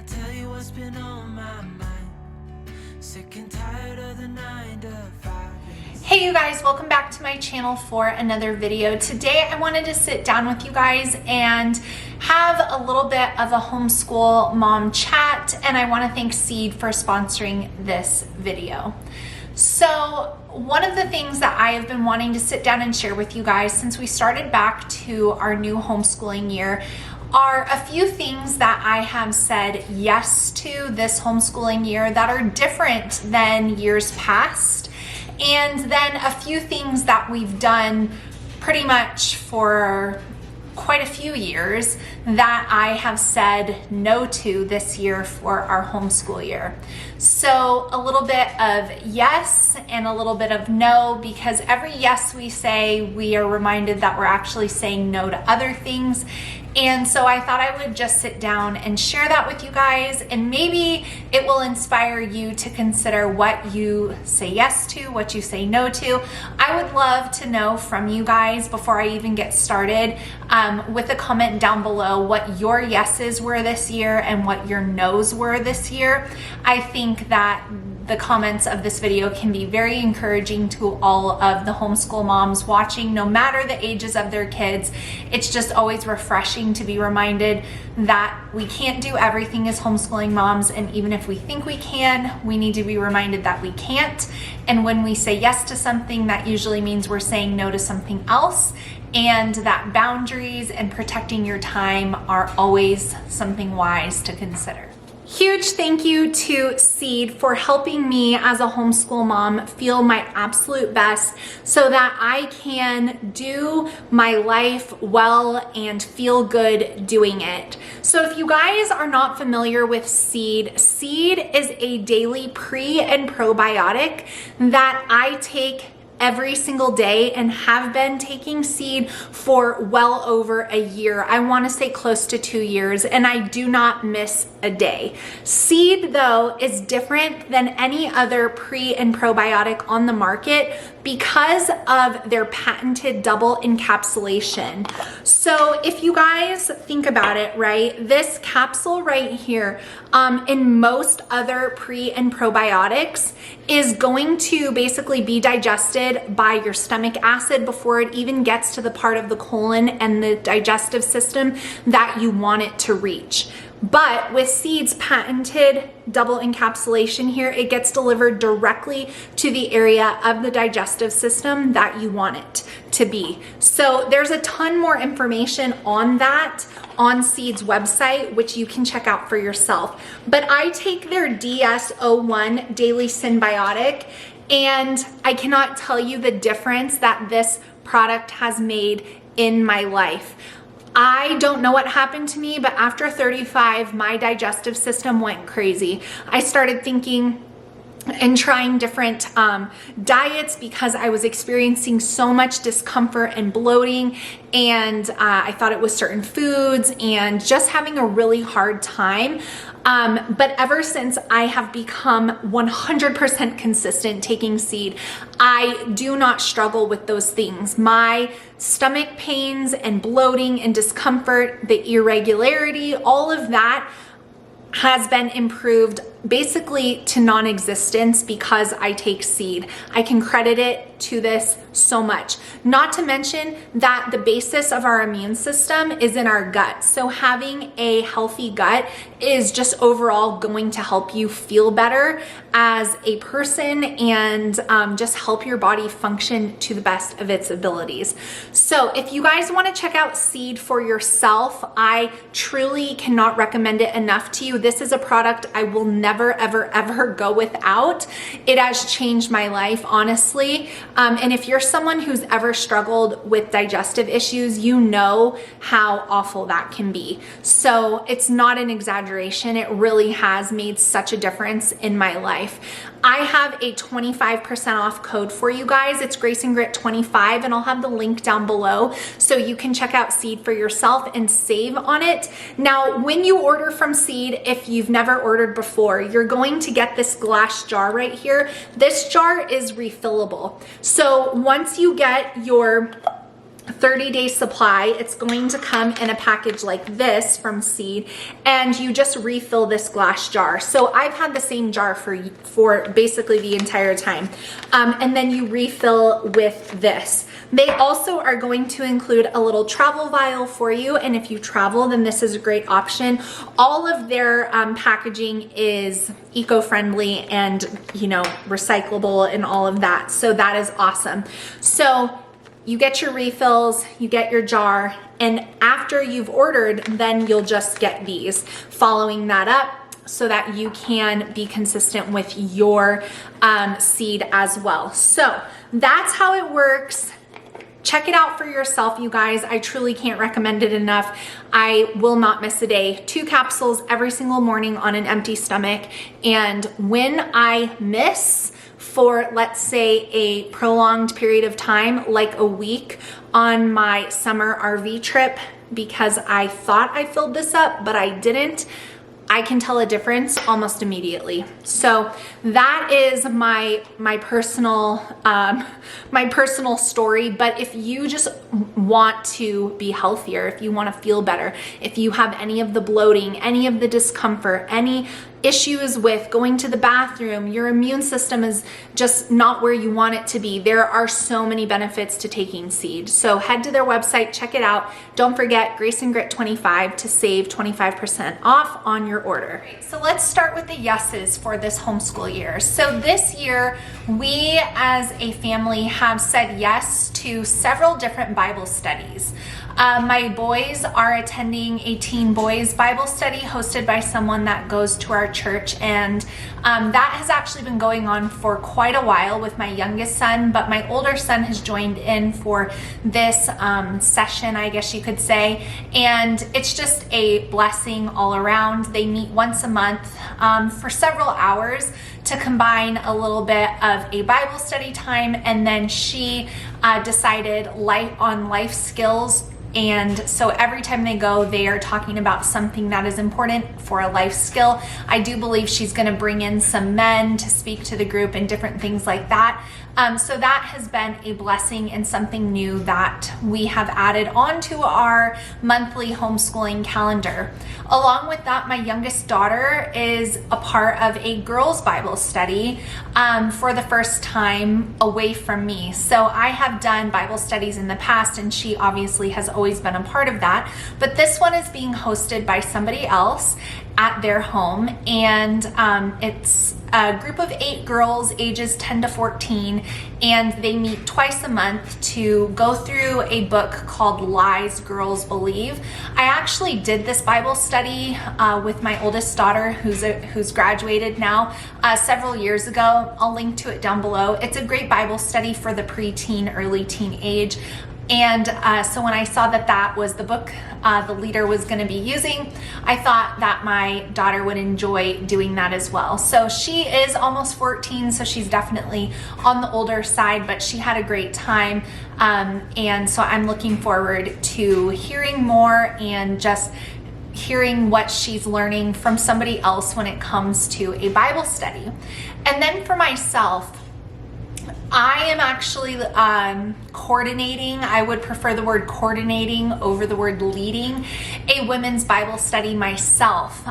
tell you what's been on my mind. Sick and tired of the 9 to 5. Hey you guys, welcome back to my channel for another video. Today I wanted to sit down with you guys and have a little bit of a homeschool mom chat, and I want to thank Seed for sponsoring this video. So one of the things that I have been wanting to sit down and share with you guys since we started back to our new homeschooling year are a few things that I have said yes to this homeschooling year that are different than years past. And then a few things that we've done pretty much for quite a few years that I have said no to this year for our homeschool year. So a little bit of yes and a little bit of no, because every yes we say, we are reminded that we're actually saying no to other things. And so I thought I would just sit down and share that with you guys, and maybe it will inspire you to consider what you say yes to, what you say no to. I would love to know from you guys before I even get started with a comment down below what your yeses were this year and what your nos were this year. I think that the comments of this video can be very encouraging to all of the homeschool moms watching, no matter the ages of their kids. It's just always refreshing to be reminded that we can't do everything as homeschooling moms, and even if we think we can, we need to be reminded that we can't. And when we say yes to something, that usually means we're saying no to something else, and that boundaries and protecting your time are always something wise to consider. Huge thank you to Seed for helping me as a homeschool mom feel my absolute best so that I can do my life well and feel good doing it. So if you guys are not familiar with Seed, Seed is a daily pre and probiotic that I take every single day and have been taking Seed for well over a year. I want to say close to 2 years, and I do not miss a day. Seed, though, is different than any other pre and probiotic on the market because of their patented double encapsulation. So if you guys think about it, right, this capsule right here, in most other pre and probiotics is going to basically be digested by your stomach acid before it even gets to the part of the colon and the digestive system that you want it to reach. But with Seed's patented double encapsulation here, it gets delivered directly to the area of the digestive system that you want it to be. So there's a ton more information on that on Seed's website, which you can check out for yourself. But I take their DS-01 Daily Symbiotic, and I cannot tell you the difference that this product has made in my life. I don't know what happened to me, but after 35, my digestive system went crazy. I started thinking and trying different diets because I was experiencing so much discomfort and bloating, and I thought it was certain foods and just having a really hard time. But ever since I have become 100% consistent taking Seed, I do not struggle with those things. My stomach pains and bloating and discomfort, the irregularity, all of that has been improved basically to non-existence because I take Seed. I can credit it to this so much. Not to mention that the basis of our immune system is in our gut. So having a healthy gut is just overall going to help you feel better as a person and just help your body function to the best of its abilities. So if you guys want to check out Seed for yourself, I truly cannot recommend it enough to you. This is a product I will never, ever go without. It has changed my life, honestly. And if you're someone who's ever struggled with digestive issues, you know how awful that can be. So it's not an exaggeration. It really has made such a difference in my life. I have a 25% off code for you guys. It's Grace and Grit 25, and I'll have the link down below so you can check out Seed for yourself and save on it. Now, when you order from Seed, if you've never ordered before, you're going to get this glass jar right here. This jar is refillable. So once you get your 30-day supply. It's going to come in a package like this from Seed, and you just refill this glass jar. So I've had the same jar for basically the entire time. And then you refill with this. They also are going to include a little travel vial for you, and if you travel, then this is a great option. All of their packaging is eco-friendly and, you know, recyclable and all of that. So that is awesome. So you get your refills, you get your jar, and after you've ordered, then you'll just get these, following that up so that you can be consistent with your seed as well. So that's how it works. Check it out for yourself, you guys. I truly can't recommend it enough. I will not miss a day. 2 capsules every single morning on an empty stomach. And when I miss for, let's say, a prolonged period of time, like a week on my summer RV trip, because I thought I filled this up, but I didn't, I can tell a difference almost immediately. So that is my personal story. But if you just want to be healthier, if you want to feel better, if you have any of the bloating, any of the discomfort, any issues with going to the bathroom, your immune system is just not where you want it to be, there are so many benefits to taking Seed. So head to their website, check it out. Don't forget Grace and Grit 25 to save 25% off on your order. So let's start with the yeses for this homeschool year. So this year, we as a family have said yes to several different Bible studies. My boys are attending a teen boys Bible study hosted by someone that goes to our church, and that has actually been going on for quite a while with my youngest son, but my older son has joined in for this session, I guess you could say, and it's just a blessing all around. They meet once a month for several hours to combine a little bit of a Bible study time, and then she decided life skills. And so every time they go, they are talking about something that is important for a life skill. I do believe she's going to bring in some men to speak to the group and different things like that. So that has been a blessing and something new that we have added onto our monthly homeschooling calendar. Along with that, my youngest daughter is a part of a girls' Bible study for the first time away from me. So I have done Bible studies in the past, and she obviously has always been a part of that. But this one is being hosted by somebody else at their home, and it's a group of 8 girls ages 10 to 14, and they meet twice a month to go through a book called Lies Girls Believe. I actually did this Bible study with my oldest daughter who's graduated now several years ago. I'll link to it down below. It's a great Bible study for the preteen, early teen age. And so when I saw that that was the book the leader was going to be using, I thought that my daughter would enjoy doing that as well. So she is almost 14, so she's definitely on the older side, but she had a great time. And so I'm looking forward to hearing more and just hearing what she's learning from somebody else when it comes to a Bible study. And then for myself, I am actually coordinating, I would prefer the word coordinating over the word leading, a women's Bible study myself.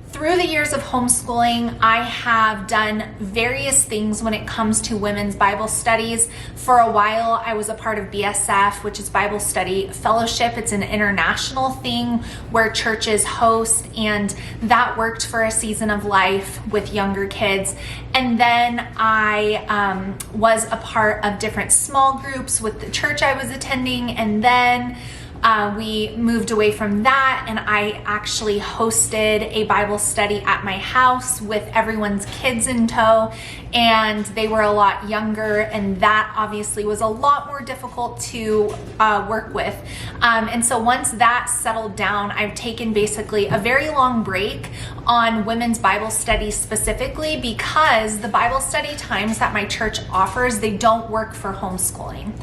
Through the years of homeschooling, I have done various things when it comes to women's Bible studies. For a while, I was a part of BSF, which is Bible Study Fellowship. It's an international thing where churches host, and that worked for a season of life with younger kids. And then I was a part of different small groups with the church I was attending, and then we moved away from that, and I actually hosted a Bible study at my house with everyone's kids in tow, and they were a lot younger, and that obviously was a lot more difficult to work with. And so once that settled down, I've taken basically a very long break on women's Bible studies specifically, because the Bible study times that my church offers, they don't work for homeschooling.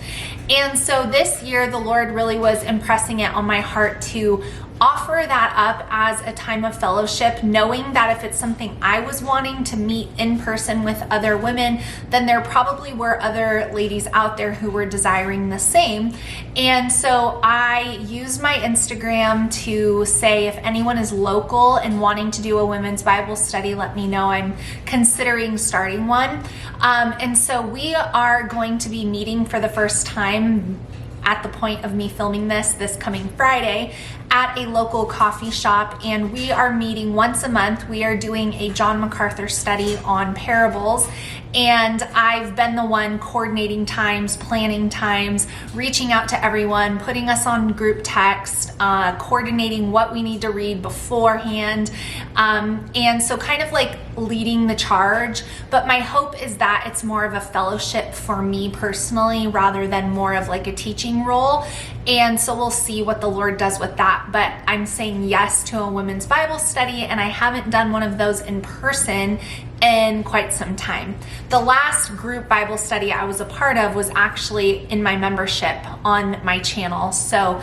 And so this year, the Lord really was impressing it on my heart to offer that up as a time of fellowship, knowing that if it's something I was wanting to meet in person with other women, then there probably were other ladies out there who were desiring the same. And so I used my Instagram to say, if anyone is local and wanting to do a women's Bible study, let me know. I'm considering starting one. And so we are going to be meeting for the first time at the point of me filming this coming Friday at a local coffee shop, and we are meeting once a month. We are doing a John MacArthur study on parables, and I've been the one coordinating times, planning times, reaching out to everyone, putting us on group text, coordinating what we need to read beforehand, and so kind of like leading the charge. But my hope is that it's more of a fellowship for me personally rather than more of like a teaching role. And so we'll see what the Lord does with that. But I'm saying yes to a women's Bible study, and I haven't done one of those in person in quite some time. The last group Bible study I was a part of was actually in my membership on my channel. So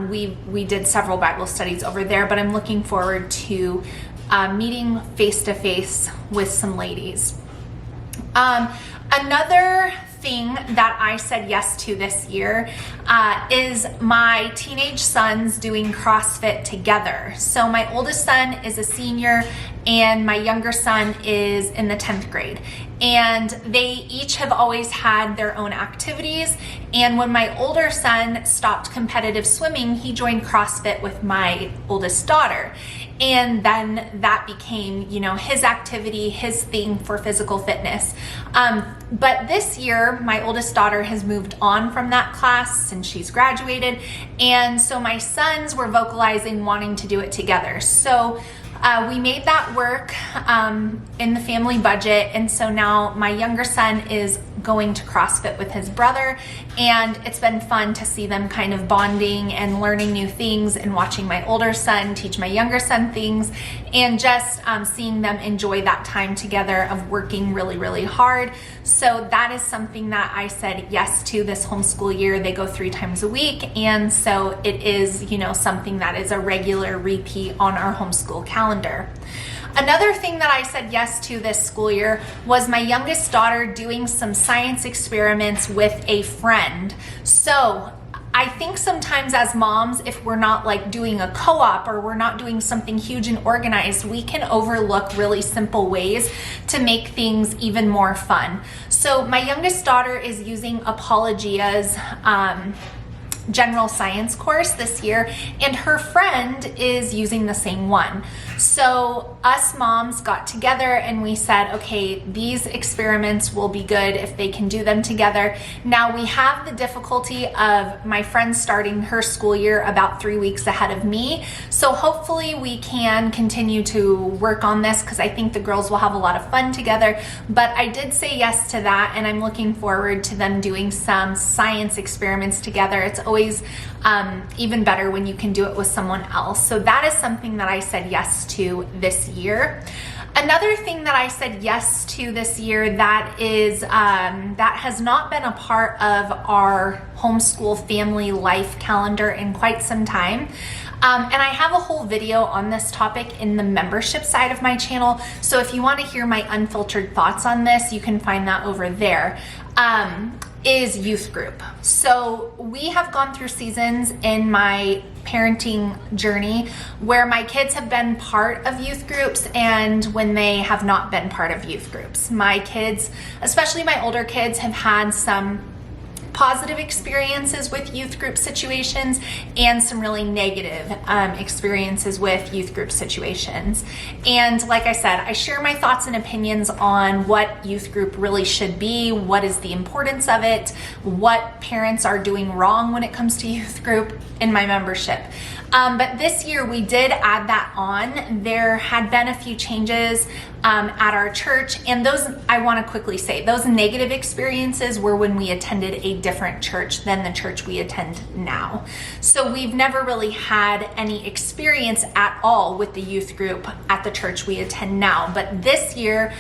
we did several Bible studies over there, but I'm looking forward to meeting face-to-face with some ladies. Another thing that I said yes to this year is my teenage sons doing CrossFit together. So my oldest son is a senior and my younger son is in the 10th grade. And they each have always had their own activities. And when my older son stopped competitive swimming, he joined CrossFit with my oldest daughter. And then that became, you know, his activity, his thing for physical fitness. But this year, my oldest daughter has moved on from that class since she's graduated. And so my sons were vocalizing wanting to do it together. So we made that work in the family budget, and so now my younger son is going to CrossFit with his brother, and it's been fun to see them kind of bonding and learning new things and watching my older son teach my younger son things, and just seeing them enjoy that time together of working really, really hard. So that is something that I said yes to this homeschool year. They go 3 times a week, and so it is, you know, something that is a regular repeat on our homeschool calendar. Another thing that I said yes to this school year was my youngest daughter doing some science experiments with a friend. So I think sometimes as moms, if we're not like doing a co-op or we're not doing something huge and organized, we can overlook really simple ways to make things even more fun. So my youngest daughter is using Apologia's general science course this year, and her friend is using the same one. So us moms got together and we said, okay, these experiments will be good if they can do them together. Now we have the difficulty of my friend starting her school year about 3 weeks ahead of me. So hopefully we can continue to work on this, because I think the girls will have a lot of fun together. But I did say yes to that, and I'm looking forward to them doing some science experiments together. It's always even better when you can do it with someone else. So that is something that I said yes to this year. Another thing that I said yes to this year that is that has not been a part of our homeschool family life calendar in quite some time. And I have a whole video on this topic in the membership side of my channel. So if you want to hear my unfiltered thoughts on this, you can find that over there. Is youth group. So we have gone through seasons in my parenting journey where my kids have been part of youth groups and when they have not been part of youth groups. My kids, especially my older kids, have had some positive experiences with youth group situations and some really negative experiences with youth group situations. And like I said, I share my thoughts and opinions on what youth group really should be, what is the importance of it, what parents are doing wrong when it comes to youth group in my membership. But this year we did add that on. There had been a few changes at our church. And those, I want to quickly say, those negative experiences were when we attended a different church than the church we attend now. So we've never really had any experience at all with the youth group at the church we attend now. But this year,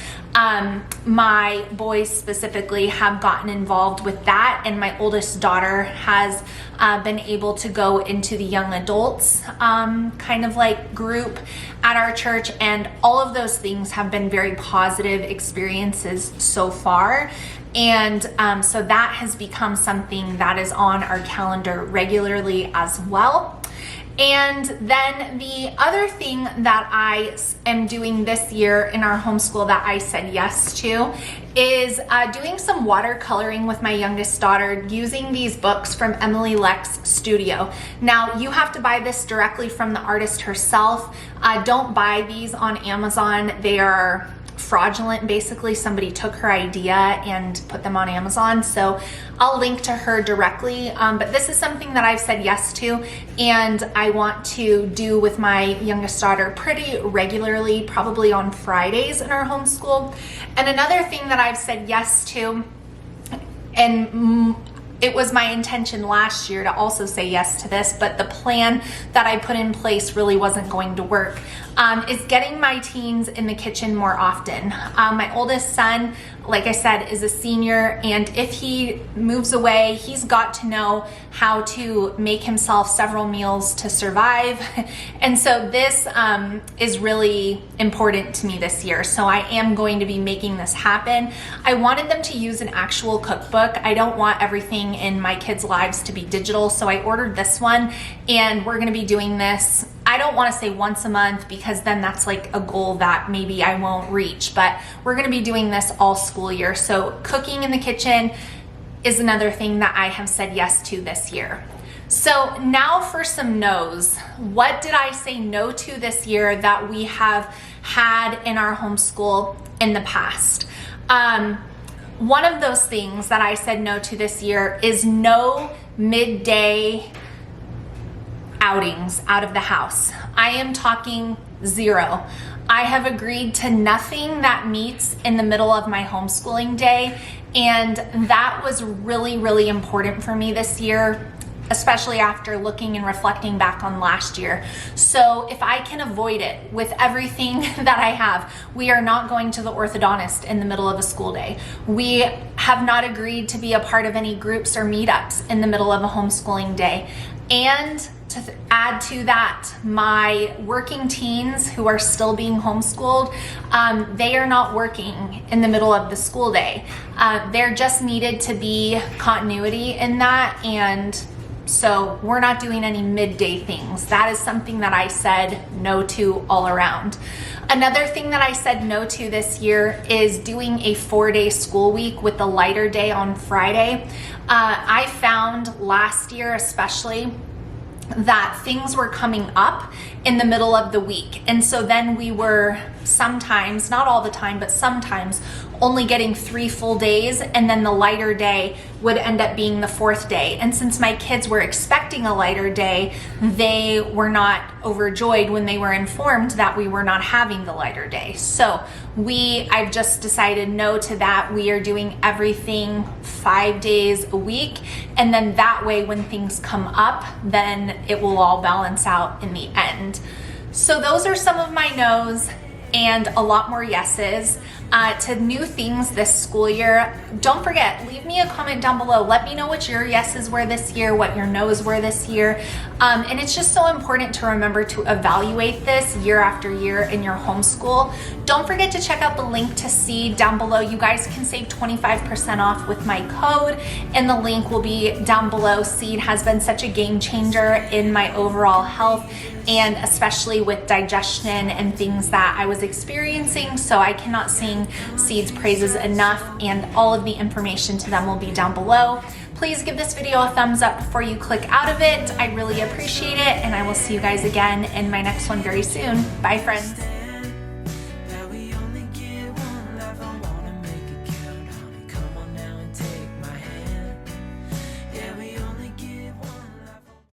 my boys specifically have gotten involved with that, and my oldest daughter has been able to go into the young adults kind of like group at our church, and all of those things have been very positive experiences so far. And so that has become something that is on our calendar regularly as well. And then the other thing that I am doing this year in our homeschool that I said yes to is doing some watercoloring with my youngest daughter using these books from Emily Leck's studio. Now, you have to buy this directly from the artist herself. Don't buy these on Amazon. They are fraudulent. Basically, somebody took her idea and put them on Amazon. So I'll link to her directly. But this is something that I've said yes to, and I want to do with my youngest daughter pretty regularly, probably on Fridays in our homeschool. And another thing that I've said yes to, and it was my intention last year to also say yes to this, but the plan that I put in place really wasn't going to work, is getting my teens in the kitchen more often. My oldest son, like I said, is a senior, and if he moves away, he's got to know how to make himself several meals to survive. And so this is really important to me this year. So I am going to be making this happen. I wanted them to use an actual cookbook. I don't want everything in my kids' lives to be digital. So I ordered this one, and we're gonna be doing this, I don't want to say once a month, because then that's like a goal that maybe I won't reach, but we're going to be doing this all school year. So cooking in the kitchen is another thing that I have said yes to this year. So now for some no's. What did I say no to this year that we have had in our homeschool in the past? One of those things that I said no to this year is no midday outings out of the house. I am talking zero. I have agreed to nothing that meets in the middle of my homeschooling day, and that was really, really important for me this year, especially after looking and reflecting back on last year. So if I can avoid it with everything that I have, we are not going to the orthodontist in the middle of a school day. We have not agreed to be a part of any groups or meetups in the middle of a homeschooling day. And to add to that, my working teens who are still being homeschooled, they are not working in the middle of the school day. There just needed to be continuity in that, and so we're not doing any midday things. That is something that I said no to all around. Another thing that I said no to this year is doing a 4-day school week with the lighter day on Friday. I found last year especially that things were coming up in the middle of the week. And so then we were sometimes, not all the time, but sometimes only getting 3 full days, and then the lighter day would end up being the 4th day. And since my kids were expecting a lighter day, they were not overjoyed when they were informed that we were not having the lighter day. So I've just decided no to that. We are doing everything 5 days a week, and then that way when things come up, then it will all balance out in the end. So those are some of my no's and a lot more yeses to new things this school year. Don't forget, leave me a comment down below. Let me know what your yeses were this year, what your no's were this year. And it's just so important to remember to evaluate this year after year in your homeschool. Don't forget to check out the link to Seed down below. You guys can save 25% off with my code, and the link will be down below. Seed has been such a game changer in my overall health, and especially with digestion and things that I was experiencing. So I cannot sing Seed's praises enough, and all of the information to them will be down below. Please give this video a thumbs up before you click out of it. I really appreciate it, and I will see you guys again in my next one very soon. Bye, friends.